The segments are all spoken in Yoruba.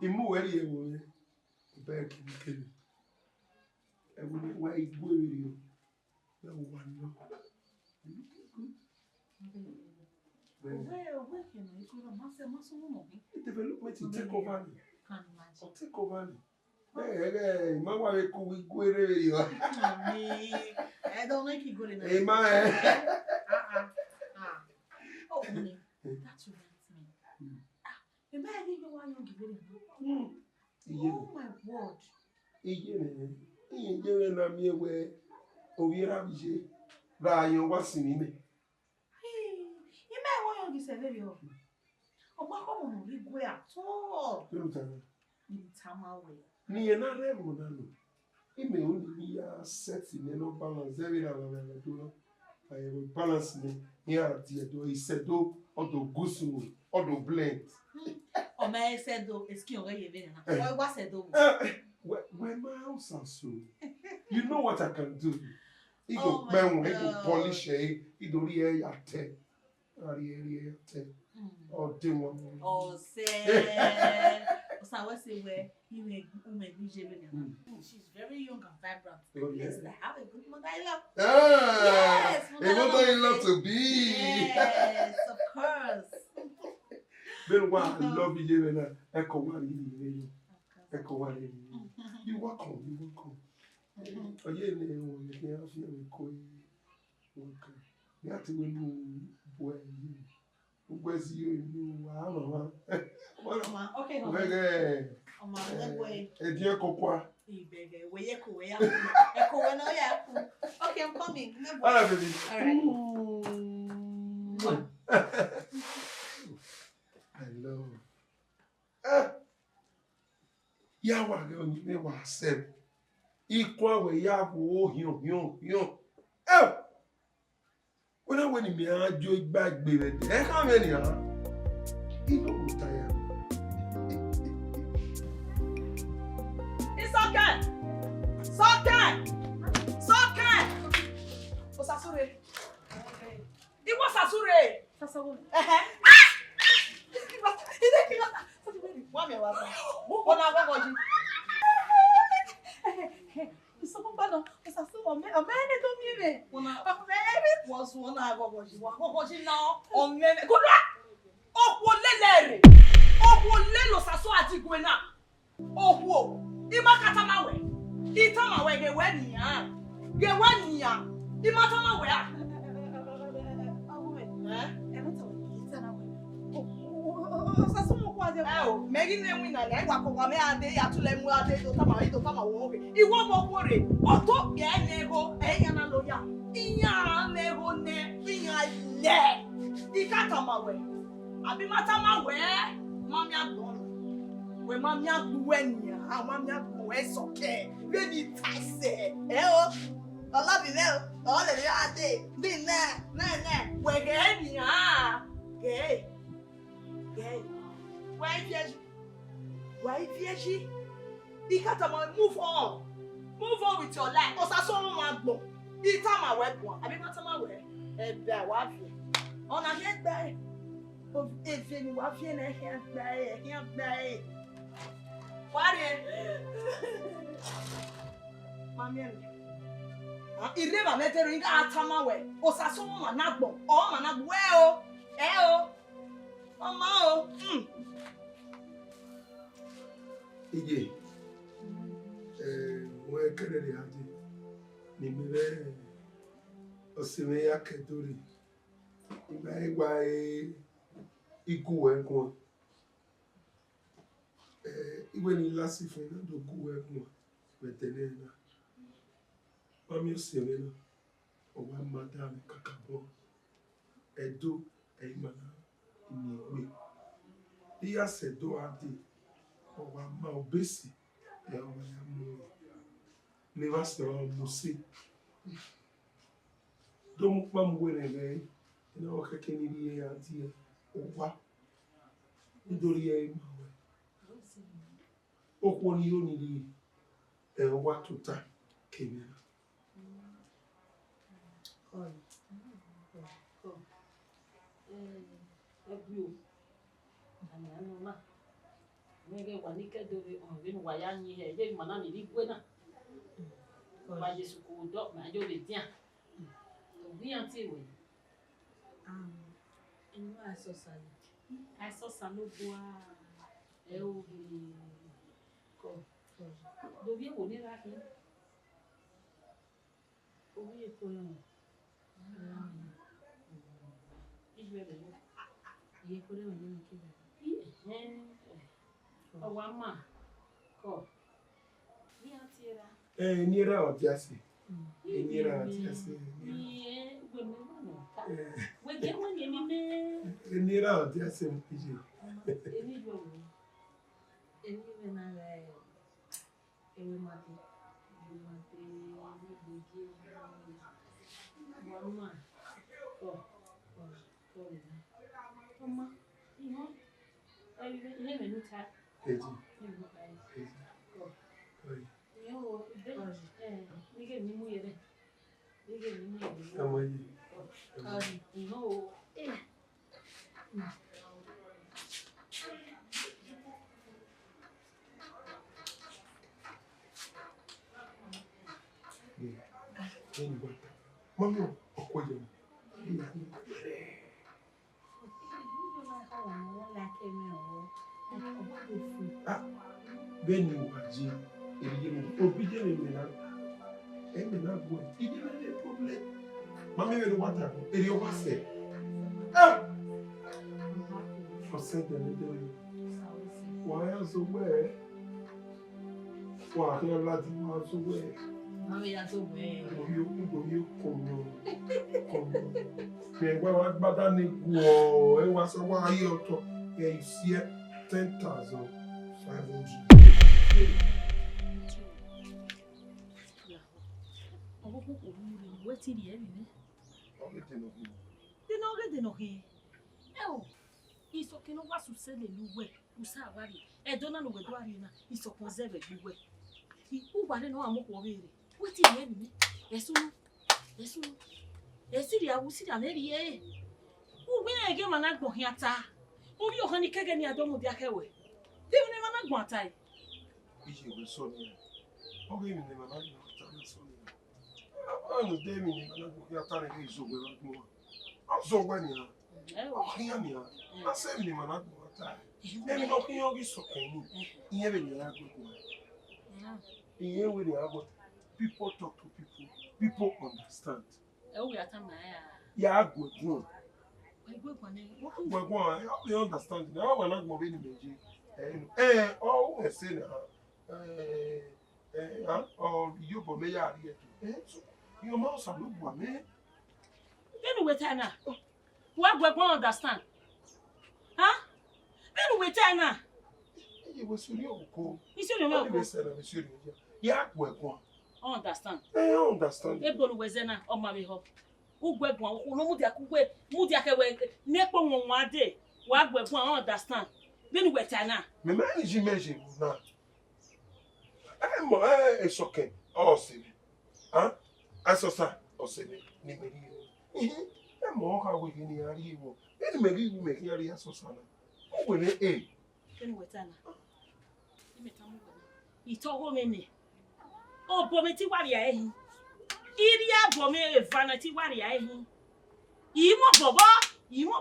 Imu where you back in I wouldn't wait with you. No one know. Development to take over me. Take over me. Hey, my wife could go you. I don't like you going. Hey, my. Oh, that reminds me. Imagine you want to give it. Oh my word. Iye na mi ewe oviera bije ra yan wa sini me. Ime wo yon gise very o. Oba ko mo ri gwe at all. Ni tamawe. Ni na revo na no. Ime o ni ya set ni no balance every na wa na do. I balance ni ya ti do isedo odo gusu odo blend. O me sedo eski o ye be na. O wa sedo. When my house are so, you know what I can do. He go bang, he go polish it, he do the air ten. Or do one. Oh, say, I say where you make she's very young and vibrant. Oh, yeah. Yes, I have a good mother-in-law. Ah, yes, a mother-in-law to be. Yes, of course. Then why I love you, and echo one. Echo one. You walk on, you walk on. Oh, yeah, you can't have you go. You have to win boy. Where's you? Okay, okay. Dear Coqua. Okay, I'm coming. All right, baby. All right. Hello. Yawa going to be said. Equal way, Yawo, you. Oh! When I went in me, I joined back, baby. How many are? You know what I am. It's okay. It's okay. Osasure. It was Asure. Sasure. Megin ne wina na igwa ko me ade ya tule mu ade do tama wo oge iwo mo kwore oto ye nego eya na lo ya iya nego ne iya le ikata mawe abi mata mawe mami agbon we mami agbuwe nia mami agbuwe soke we ni taise o olabi le o le ade bi na we ge ni ge why Fieji? Move on with your life. Osaso Magbo. Itama webwa. Abi matama we. Ebe wa fi. Ona he gba e. O efe ni wa fi na he gba e. Wari. Mami en. Ire ba metero inga atama we. Osaso Managbo. O Managbo o. O. Mama o. Ije, wọ́n kẹ́lẹ́ rẹ̀ adé, níbi rẹ̀ ọ̀sẹ̀mẹ̀ ya kẹ́tọ́rì, ìgbà ikú ẹ̀kún, ìwé ni lásìfẹ́ náà tó kú ẹ̀kún pẹ̀tẹ́lẹ̀ náà, mami ọ̀sẹ̀mẹ̀ náà, ọ̀wá máa dá mi kàkà bọ́, ẹ̀dọ́ ẹ̀yìn màná ìmìwé, ìyá sẹ̀dọ́ adé. Ọwa ma obesi ya ọwa ya mú ní wá sí ọwọ́ mú sí tó mú pa mú wẹ̀rẹ̀ rẹ̀ iná wọ́n kẹ́kẹ́ níbi ẹ̀ àti ẹ̀ ọwá nítorí ẹ̀ ìmọ̀ wẹ̀ ó pọ̀ ní yóò níbi ẹ̀ ọwá tó ta kèmí náà. Nege wanika dove on venu wayanyi he je mana ni ligwena. Ba Jesu ko do ma jo le dia. To bi anti we. Inu aso sani. Aso sano boa. E o bi ko. Do bi wo ni ra ki. O bi ko yo. Ibe le. Ye ko le ni ki ba. Awama. Ko. Bi anti ra. Nira odiasi. Nira odiasi. Ni gbe me no. We get one ni me. Nira odiasi mpiji. Eni jo wo. Eni me na ga ewe mate. Mama. Oh. Mama. You know. I me no ta. Eji. Ko. Yo, nige ni mu yere. Nige ni mu yere. Amayi. No. Mami, okoye. Beni Uwadiae, obedient Benin. Benin Movie. It is a problem. Mami, we don't want to. It is what say. For said the day. Why are so well? Why are you not so well? Mami ya so well. You come. Me wa gbada ni go e wa so wa yi oto. You see 10,500. Wetin di emi? Di no ge. Isso que não vai suceder luwe, usa wari. Dona no wedo ari na, isso conserve luwe. U wari no amoko were. Wetin di emi? Esunu. Esiri awusiri na ri e. U we ege mana gbon hiata. Obi o hani kege ni adomo dia kewe. Di ni mana gbon atai. Ije we so ni. Oge mi ni mana gbon atai so ni. Anu de mi ni mana gbon hiata ni izo we wa gbon. Azo gba ni ha. Ọ̀hìn ni a, asẹ́ mi ni màá gbọ́ ọ̀tá ẹ̀. Ẹni náà kí yóò rí sọ̀kẹ́ ní, ìyẹn bẹ̀ ní agbègbè ẹ̀. Ìyẹn wẹ̀ ní agbègbè. People talk to people understand. Ẹ wù yàtọ̀ màá yà. Yà á gbẹ̀gbọ̀n. Gbẹ̀gbọ̀n ẹ̀ ẹ̀ understand. Ẹ̀ wọ́n náà gbọ́ bí ní méjì. Ọ̀ ẹ̀sẹ̀ náà yóò bọ̀ mẹ́yà rí ẹ̀ tó. Yóò máa ṣàlùbọ̀ àmì. Bẹ́ẹ̀ni wẹ̀ tẹ́ náà. What we won't understand? Huh? Then we tell now. You was really okay. You see the milk. Yeah, we understand. I understand. Ebolu wezena o ma be ho. Ugwegbon o no mu dia ke we nepo won ade. Wa gwegbon understand. Then we tell now. Me manage measure now. It's okay. Oh, see. Huh? Asosa, o se ni meri. Mo ha we ni ari wo eni megi wu me ki ari aso sana o we re keni wetana imeta mo we ito ho me ni o bo me ti wari ya ehin iri abo me evana ti wari ya ehin imo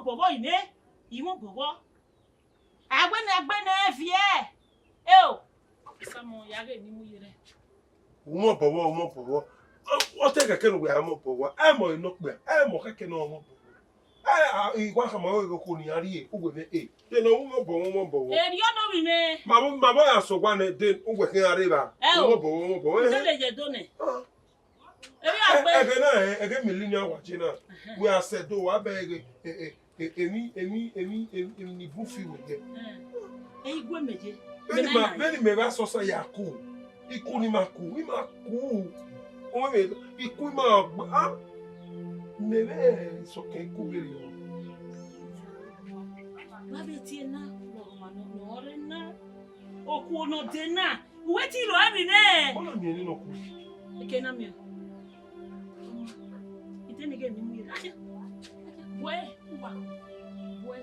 bobo ine imo bobo agbe na vie o samo ya ge ni mu yire mo bobo o te keke no we amo bobo e mo ino pe e mo keke no mo bobo igwa kama we ko ni ari e ugwe me de no mo bobo eri ono wi me mama ya so gwa na de ugwe kin ari ba mo bobo de le je do ne eri agbe ege millennial wachi na we are said do wa be emi bufi we je igwe meje beni me ba so ya ku iku ni maku o me iku ma nebe soke kubiri o babeti na no na oku no de na wetin ro abi ne ona mi ni no ku eke na mi iteni ge ni mu ira we uwa we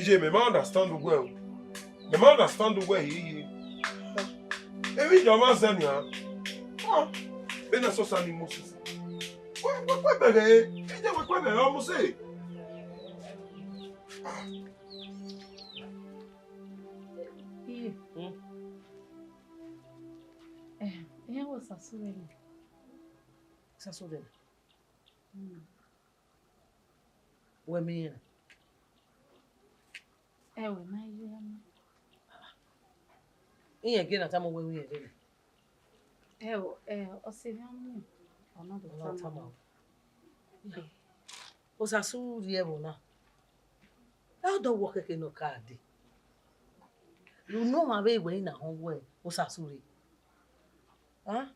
DJ, me understand the well. Me understand the way he. Every German Zania. Oh, ben so sani Moses. What better? What better? Almost say. Was Sasureli. Sasureli. Where me? Ewe, my dear. In again, at time when we are there. Ocean. Another time. O Sasureli, Ebona. How do work again? No card. You know my way when I home way. O Sasureli. Huh?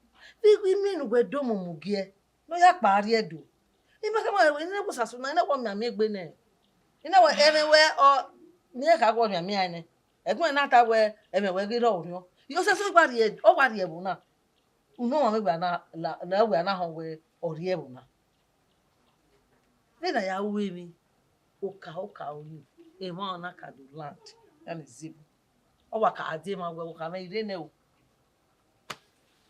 We men were domo mugie. No yak barrier do. You must have when I was as soon as I want me make bene. You know anywhere or near I want me. And when not where everywhere get old, you also so barrier or barrier buna. No, we are not home where or yebuna. Then I are weaving. Oka you. A man I can do land and a zip. Oh, I can't do my work. I may know.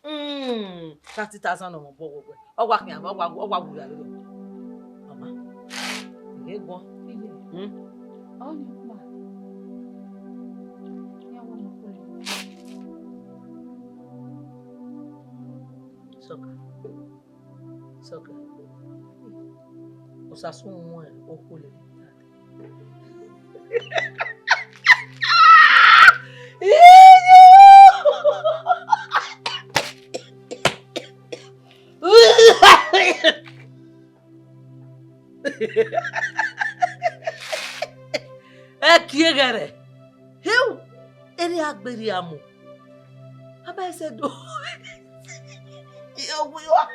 30,000 on board. Oh, walk me about what would I do? Mama, you go. Oh, no, Soka. Osasun one or holy. Kiegare. Heu, ele agberi amo. Aba ese do. Yo wiwa.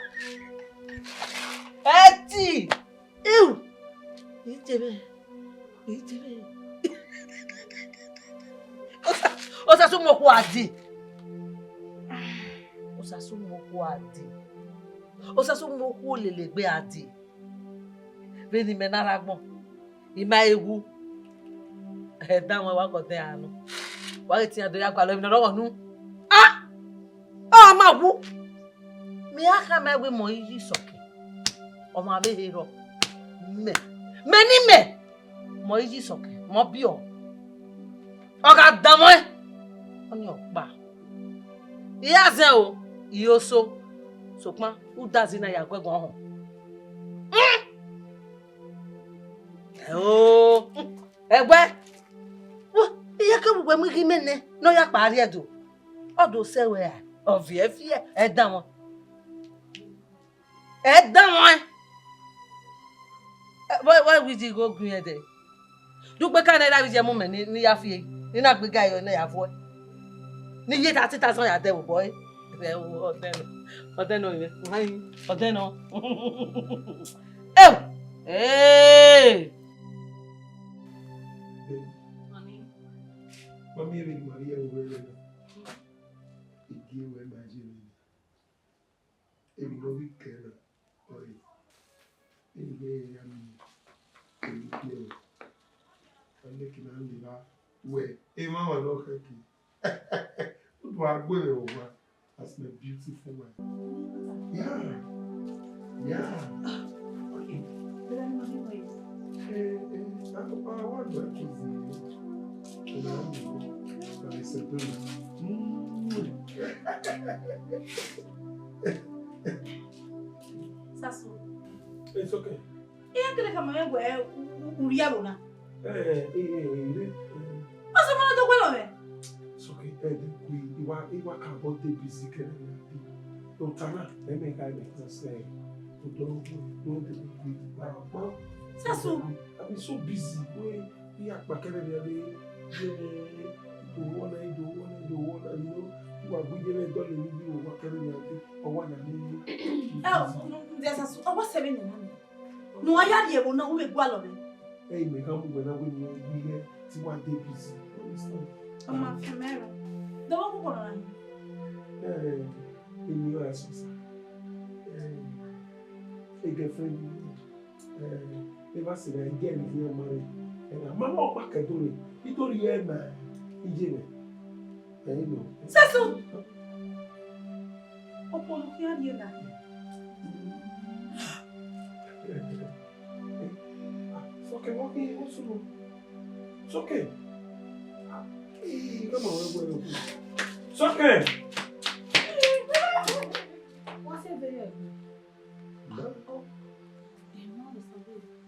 Eti. Eu. Itebe. Osa sumo ku adi. Osa sumo ku lelegbe adi. Benin Menard Agbon. Ima ewu. Down where I got there. Why it's the Aqua no? Ah! Oh, my woo! Me, I come out with my socket. Or my hero. Me. Many me. My socket. My bio. Oh, God damn it! On your back. Yes, oh, you so. So, ma, who does in a go home? Oh, where? When we remain, no yak barrier do. Or do say where? Of fear, head down. Head down. Why would you go green a day? Do be kind of with your moment near your feet. You're not big guy or near your voice. Need yet at it as I devil boy. Or then, oh, hey. Mami eri Maria Uwadiae. Igi we Nigerian. Emi no we kena. Oi. Emi be yami. Emi be. Ande kina ndiba we. E mama no kaki. Utu agwe over. That's a beautiful one. Yeah. Okay. BENIN MOVIES. I want to choose. Sasu. It's okay. Kama wewe uriabona. It's mana to kwelo me. It's okay. Iwa ka bo dey busy kere. To tana, me ka make say. To don't dey Sasu. I've been so busy. We are back every do one, you are going to do you work every day or one. Oh, there's a what's 7 no, I had you know we go. Hey, me come when I win you here to one day busy. I'm not familiar. The one go on. In your essence. A girlfriend. They must say again, if you're married. Mama back at Dory. He told you, man. He know. Sasu! Opolo ki ari na. It's okay, walk in. It's okay. Come on, it's okay. What's your video? No.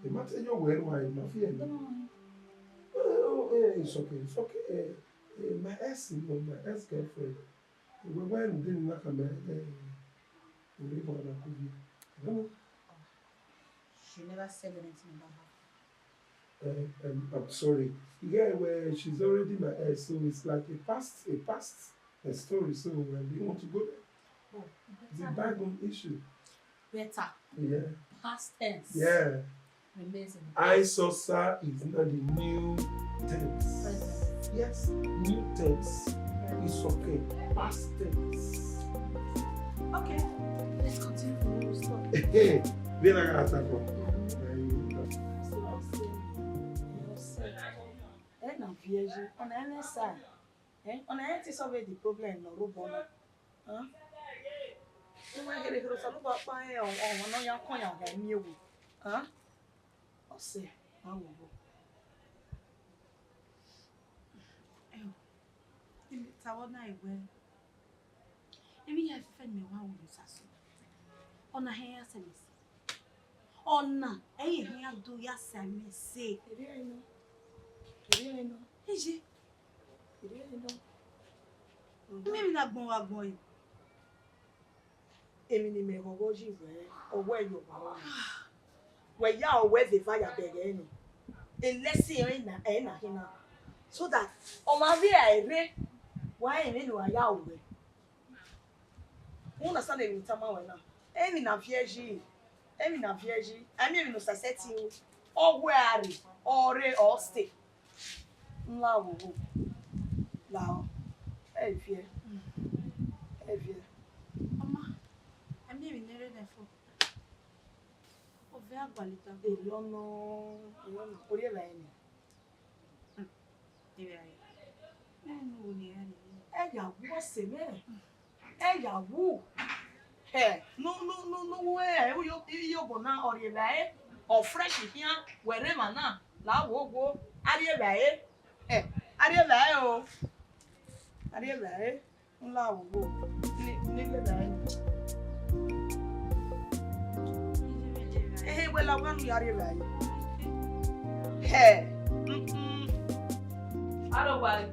The matter you wear wine, my fear. Oh, it's okay. It's okay. My ex-girlfriend. We went didn't like a man. We live on a cookie. No. She never said anything about her. I'm sorry. Yeah, where she's already my ex, so it's like a past story. So when we want to go there, it's a bygone issue. Better. Yeah. Past tense. Yeah. Amazing. I saw sir is not the new tense. Present. Yes, new tense. It's okay. Past tense. Okay. Let's continue from where we stopped. Hey, then I got that one. Na vieji on any side on any solve the problem no robo no we here here so ba pa on no ya kon ya ga mi ewu o se ma wo bo imi tawo na iwe imi ya fe me wa wo saso ona he ya se mesi ona he ya do ya se mesi no. Eje. Maybe na gbon yi. Èmi ni me gogo ji we, owo eyo ba. We ya owo e fire bere ni. Elesi na hina. So that o ma vi ere wa ere no ya owo. Una sa na mi tama we na. Emi na vieji. Emi no saseti o ari ore or stay. Nla wo la e vie mama ami mi nere na fo o ve agbalita be lono ori e la ni ebe ayi no ni ani e ya wo se me e ya wo no we yo bona ori e la e o fresh here wherever na la wo ari e la e Ariela o. Ariela nla wo. Ni le dai. We la wan mi ariela. Aro wale.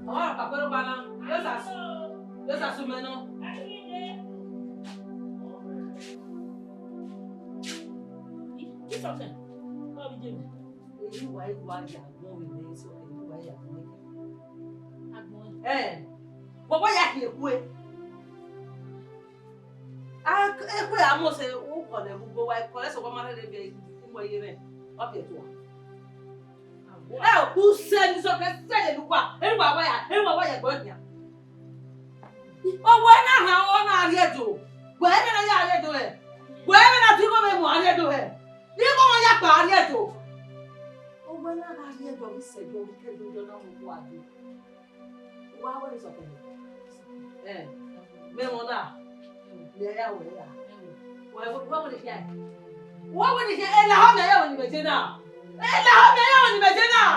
Ora papero bana. Yo sasu meno. It's okay. How we doing? Uwadiae Agbon we dey so Uwadiae Agbon. Bobo ya ki ekwe. Ekwe amo se u kole gbogbo wa kole so ko ma re be mo yire. O be to wa. Who said so ke se le kwa? Ewa wa ya gbo nya. Owo na ha o na ari edo. Gbe me na ya ari edo e. Gbe me na ti ko me mo ari edo e. Ni ko mo ya pa ari edo. When I got here, we said, we can do the number one. Why was it? Memona. Yeah, what would it get? What would it get? And how many hours in the dinner? And how many hours in the dinner?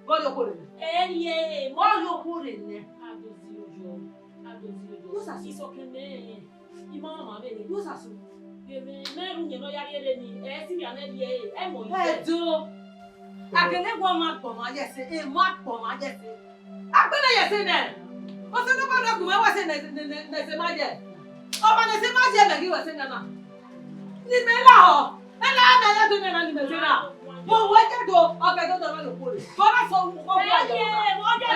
What you put in? What you put in there? Who's that? It's okay, Imama, who's that? Meru nye no yare ni si ya na die e mo yi do akele gwo ma po ma yese ma po ma yese agbena yese ne o se no ba na ku me wa se ne se ma je o ba ne se ma je me gi wa se na ni me la ho e la me ya do ne na ni me se na mo wo je do o ke do ma lo ko re ko ra so ko wa je mo je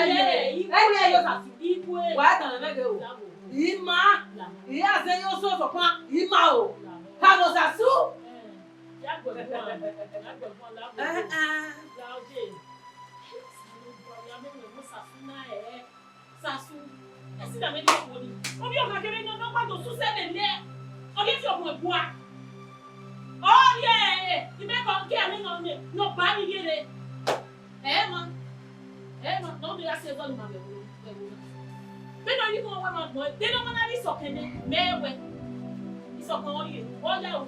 yo sa ikwe wa ta na me ge o ima iya se yo so pa ima o Vamos a su. Ya go la Sasu. Esi da me di ko ni. Obi o ka kere no pa to su se le le. Obi ti o mo bua. Oh yeah, you make on care me no body here. Man. Don't do that say God man. They don't even want my boy. They don't want to be so kenny. Mewe. It's okay on you. Oh yeah.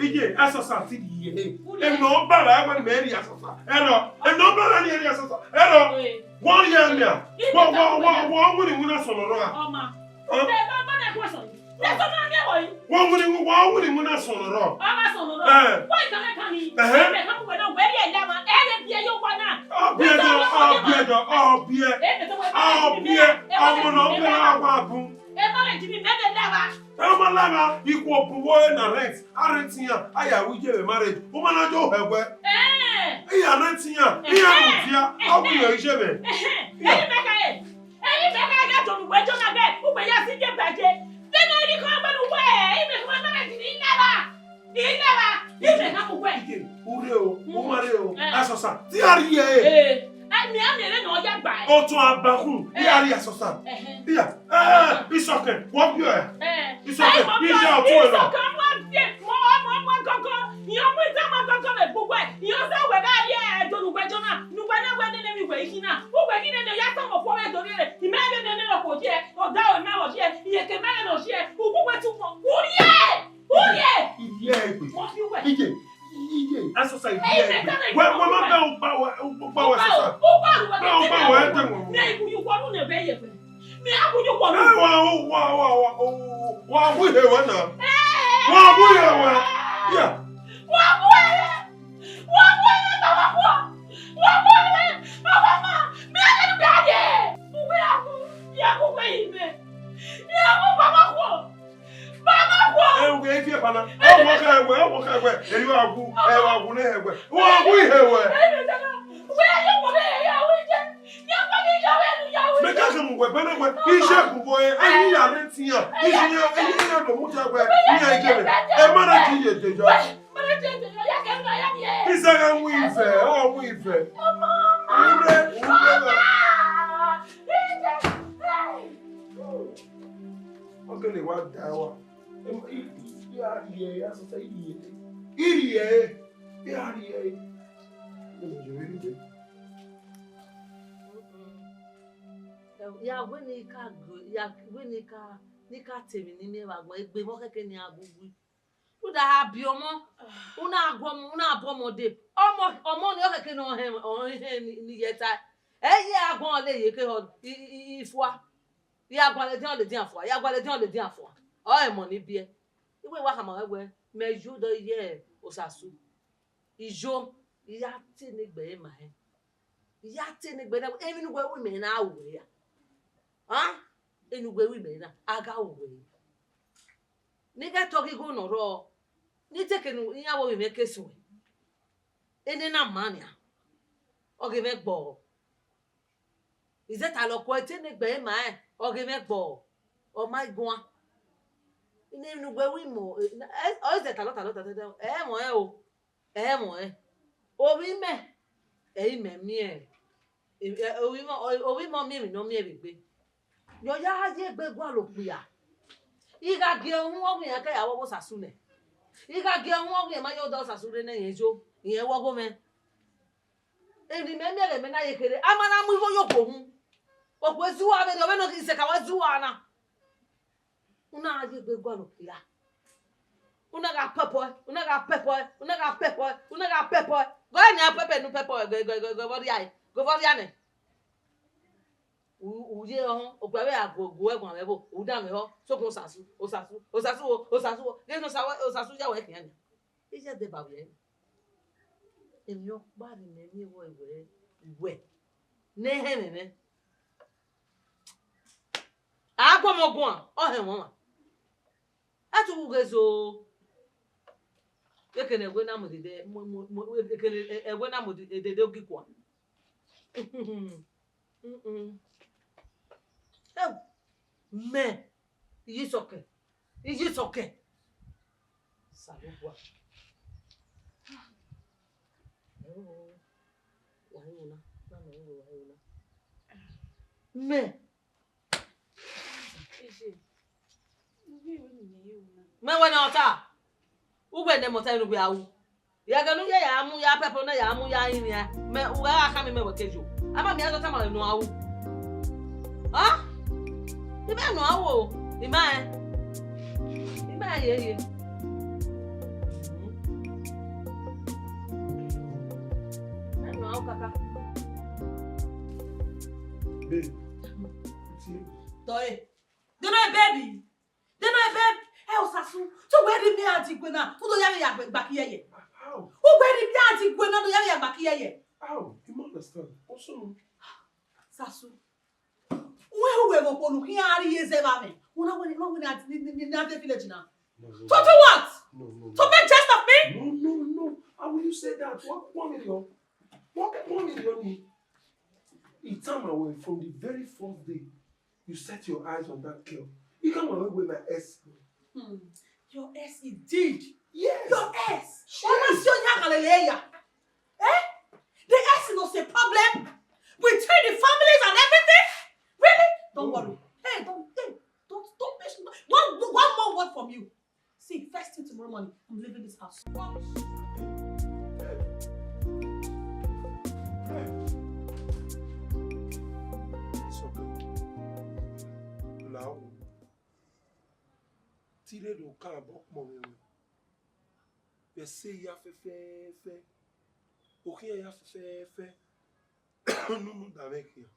Ije asasa ti di ye. E no ba la agba me ri asasa. E no ba la ni ri asasa. Wọ́n yẹ mi à. Wọ́n wúni múná sọ̀rọ̀ rọ̀ à. Ọmọ. Ṣé ẹ bá bá náà kó sọ̀rọ̀? Lẹ́sọ̀ máa ń yẹ̀wò yìí. Wọ́n wúni múná sọ̀rọ̀ rọ̀. Ọmọ sọ̀rọ̀ rọ̀. Wọ́n ìkànnì kan ní. Ẹ̀ẹ́dẹ̀ kan wẹ̀ náà wẹ́rí ẹ̀dá ma. Ẹ̀ẹ́dẹ̀ bí ẹ yóò wá náà. Ọ̀bíẹ̀ ọmọ náà ń bẹ̀rẹ̀ àwọn àbùn. Ẹ má lè jí mi mẹ́tẹ̀ dábàá. Ema lama ikwu opuwo na rent ya aya wije marriage o mana jo hegwe iya rent ya iya utia o bu yo ise be Ẹni meka ga to gbe jo na ge u gbe ya si je baje de no ri ko ba nu we ime ko na ti ni naba ime ka mu we ure o mare o asosa ti ari ye mi amere na oja gba o tun abakun ti ari asosa iya isoke wo bi o isoke ije o tu e no Nika temi ni me wa gbon egbe mo keke ni agbugbu u da abi omo una agwo una abomode omo ni o keke no he ni yeta ye agbon le ye ke ifua ye agbon le din afua ye agbon le din afua o e mo ni bie iwe wa kama wewe meju do ye osasu ijo ya ti ni gbe ma he ya ti ni gbe na emi nu gbe wi me na awo ya enugwe wi na aga uwe ni ga togi go no ro ni teke nu yawo wi me kesuwe ene na mania oge me gbo izeta lo ko ete ni gbe ma oge me gbo o my gwan ni enugwe wi mo o izeta lo mo o wi me me mi o wi mo mi no mi e gbe yo ya haje gbegwa lo pia iga ge ohun ogun yan ka yawo sasune iga ge ohun ogun yan ma yo do sasure na yejo iyen wo go me eni me mere me na yekere amana mu iwo yo ko hun opo ezuwa be do be no ki se ka wa zuwa na una haje gbegwa lo pia una ga pepo go ni a pepe nu pepo go boriane uye ohun ogbawe agogo egbon rebo uda me ho sokun osasu ge no sawo osasu ya we kian ise de ba we emi o pa ni me ni wo iwe ne he ne Agwa mogwa. Oh he won. Atu ugezo. Ekene egwe na mudide ekene egwe na mudide ogikwa. Me. It's okay. It's okay. Salubwa. Wahuna. Wahuna. Me. Me wana ota. Ugwe ne mota inu bia wu. Ya ganu ya amu ya pepo na ya amu ya yin ya. Me uga aka me wekejo. Ama mi azota ma nu awu. Ah? Ibe nu awu. Ima ye. Nu awu kaka. Baby. Toy. They know a baby. Hey, Osasu. So where did me auntie Gwena? Who do you have back here? How? Who where did me auntie Gwena do you have back here? How? You don't understand. Also, Sasu. Where we go looking at years ever me. Una when at the village now. So to what? No. To make jest of me? No. How will you say that? What 1 million? What 1 million? It's time away from the very first day you set your eyes on that girl. You come away with my S. Your S indeed. Yes. Your S. Hallelujah. Eh? The S is not a problem between the families and everything. Really? Don't worry. Hey, don't mention. One more word from you. See, first thing tomorrow morning, I'm leaving this house. It's okay. Now, tire do ka bo mo me. Be say ya fe. O ki ya fe. No da make here.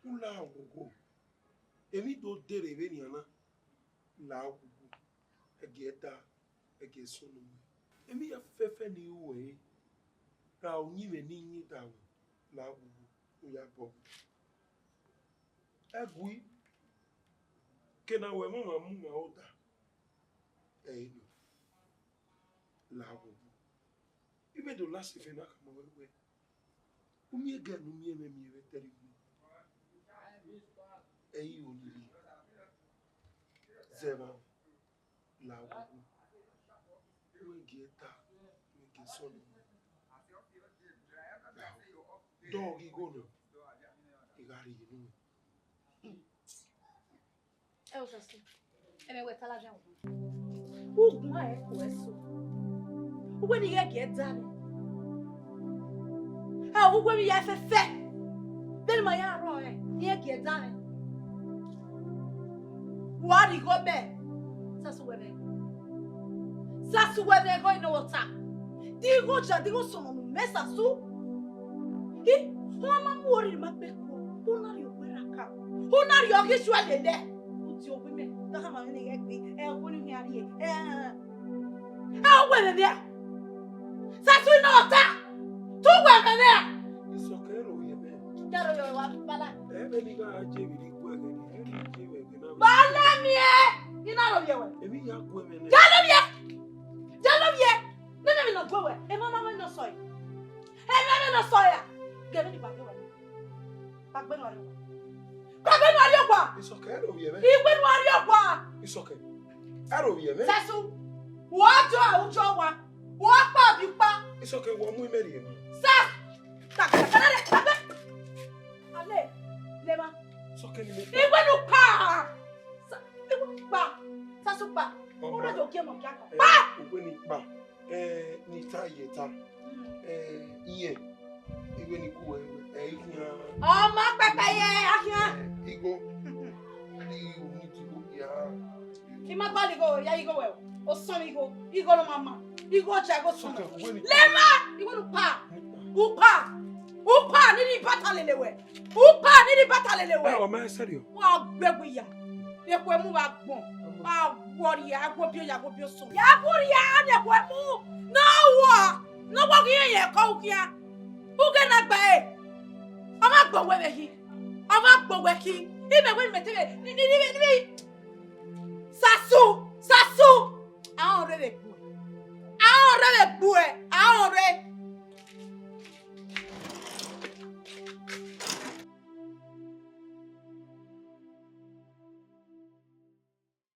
Ula gogo. Emi do dere be ni ana. La gogo. Egeta, egesonu. Emi ya fe ni uwe. Ra onyi me ni da wo. La gogo. Oya bo. Egui. Kena we mama mu ma oda. No. La gogo. Ibe do last if na kama we. Umi ega no mi we terrible. Only. Zeba. La gogo. We get son. Dog he go no. Igari you know. Eu já sei. É meu tá lá já. O mais é isso. O que ninguém quer dar. Ah, o que me é fé. Del maior roé. Ninguém quer dar. What you go back? Sasu wene go ino wata. Digo sono mesa su. Hi, mama mori mabeko. Unari oberaka. Unari ogishwa dede. Uti obime. Doka ma wene yegbi. Okuni hiari. Wene there. Sasu ino wata. Tu wene there. Isokero yebe. Jaro yo wa bala. Ebe ni ga ajebiri kwege ni. Bala mie. Ina lo yewe. Emi ya kweme ne. Jalobie. Nene mi no gwewe. E mama me no soy. E mama no soya. Gebe ni bagwe wa. Bagwe no ari. Bagwe no ari okwa. Isokero yebe. Igwe no ari okwa. Isoke. Aro yebe. Sasu. Wo jo awujo wa. Wo pa bi pa. Isoke wo mu imeri yema. Sa. Tak tak. Ale. Lema. Isoke ni me. Igwe no pa. Pa. Sasu pa. Ora jo ke mo kya ka. Pa. Ogwe ni pa. Ni ta yeta. Iye. Igwe ni ku inya. Ọmọ pẹpẹyẹ akia. Igo. Ni uni ti go ya. Ki ma ba ligo ya igo we. O so igo. Igo lo mama. Igo cha go so. Lema. Igo lu pa. Upa ni bata lelewe. O ma serio. Wa gbegbu ya. Ekwe mu wa gbon. Ah, worry, I go be your son. Yaguria, the Wemu. No walking here, Cokia. Who can I buy? I'm not going with he. Ava gboweki. Ibe we metebe. Ni. Sasu. Ahonre le bue.